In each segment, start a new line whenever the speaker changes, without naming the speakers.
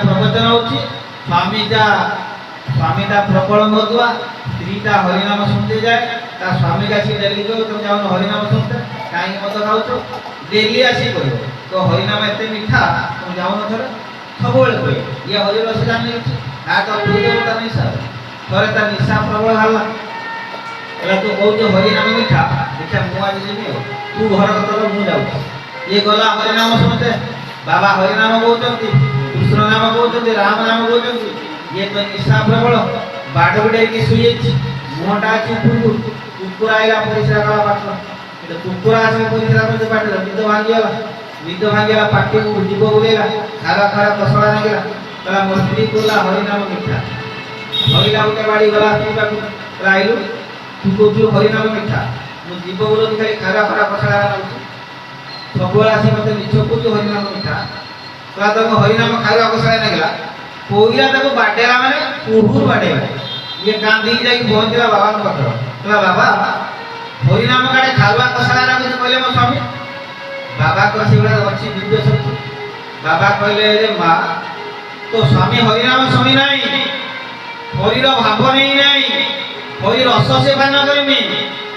प्रवचन होची स्वामीटा प्रबल मधुआ स्त्रीटा हरिनाम सुनते जाए ता स्वामी का सी डेली को तुम जाओ हरिनाम सुनते काई मत खाऊ डेली आसी कहो तो हरिनाम एते मीठा तुम जाओ थोड़े सबले कह ये हरि रस जान आ तो पूजा निशा थोड़े ता निशा प्रबल हल्ला तू कहू हरिनाम मीठा देखा मुझे जीवी तू घर कतर मु जाऊ ये गला हरिनाम सुनते बाबा हरिनाम कहते कृष्ण नाम कहते राम नाम कहते ये तो निशा प्रबल बाट गुड़े की शुई मुहटा अच्छी कुकुर आईला परिश्रा कला पाठ कुकुर आसे परिश्रा करते पाठ निद भांगीला पाटी को जीव बुलेला खारा खारा कसला नागिला कला मोर स्त्री कोला हरिनाम मीठा हरिला उठे बाड़ी गला पीबा आइलु तू कहू हरिनाम मीठा मु जीव बुलती खाली खारा खारा कसला सब आसी मत मिछ कहू हरिनाम मीठा कला तुम हरिनाम खारा कसला नागिला कोइला तक बाटेला माने कुहुर बाटेला ये गांधी जाई पहुंचला बाबा के पाखर कहला बाबा हरिनाम काडे खालुआ कसला ना कुछ कहले मो स्वामी बाबा को सेवडा अछि दिव्य शक्ति बाबा कहले रे मां तो स्वामी हरिनाम स्वामी नाही हरिर भाव नहीं नाही हरि रस से पान करमी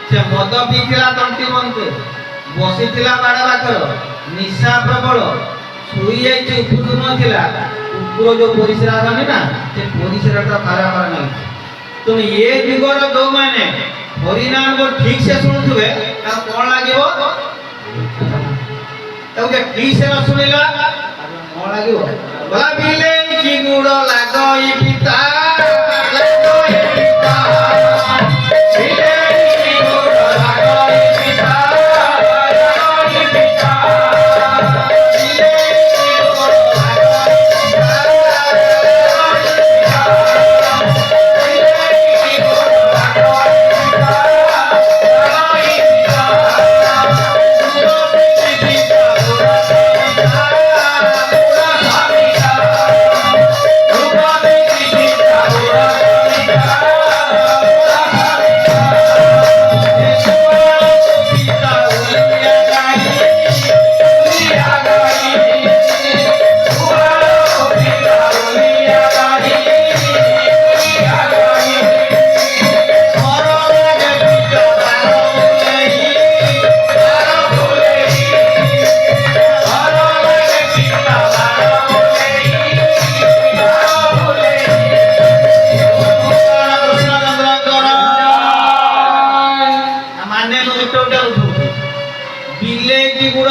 से मद पीथिला तंती मंते बसिथिला बाडा पाखर निशा प्रबल सुई जाई उपदुन थिला कुकुर जो परिश्रा करने ना से परिश्रा तो खारा खारा नहीं तुम ये जुगर दो माने हरिनाम को ठीक से सुनुथुबे ता कोन लागिवो तके ठीक से न सुनिला कोन लागिवो बला बिले की गुड़ लागई पिता लागई पिता बिले की गुड़ लागई पिता लागई पिता बिले की गुड़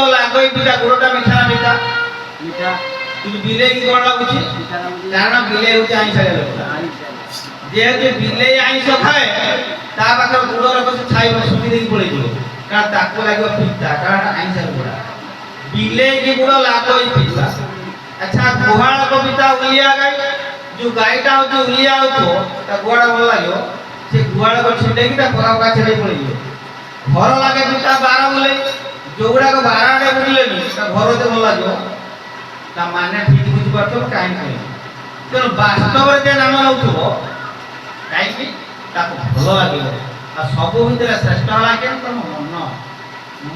लागई बिले की कोन लागुची कारण बिले होची आइंसा लोक जेहेतु बिले आइंसा खाए ता पाखर गुड़र बस छाई सुखी देकी पळै दियो कारण ताको लागो पिता कारण आइंसा गुड़ा बिले की गुड़ लागोई पिता अच्छा गुहाळ को पिता उलिया गाय जो गायटा हो जो उलिया हो तो ता गुड़ा भल लागो से गुहाळ को छिडे की ता पराव का छेड़े पळै दियो घर लागे पिता 12 बुले जोगुड़ा को 12 ने बुले नी ता घर ते भल लागो ता माने ठीक बुझ परतो काई नहीं तो वास्तव रे जे नाम लउथो काई की ताको भलो लागिलो आ सब भितरे श्रेष्ठ हला के तुम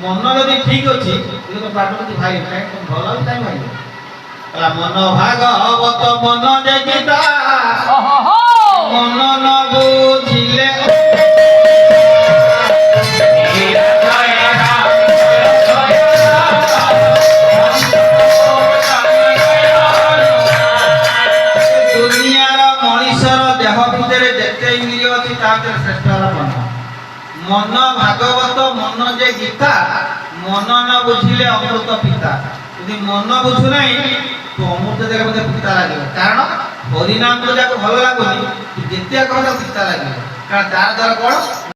मन यदि ठीक अछि तो पार्वती भाई काई तुम भलो काई भाई कला मन भागवत मन जे गीता मन न बुझिले मन भागवत मन जे गीता मन न बुझिले अमृत पिता यदि मन बुझु नहीं तो अमृत देख मते पिता लागे कारण हरिनाम तो जाको भलो लागोनी जेतिया कहला पिता लागे कारण तार द्वारा कोन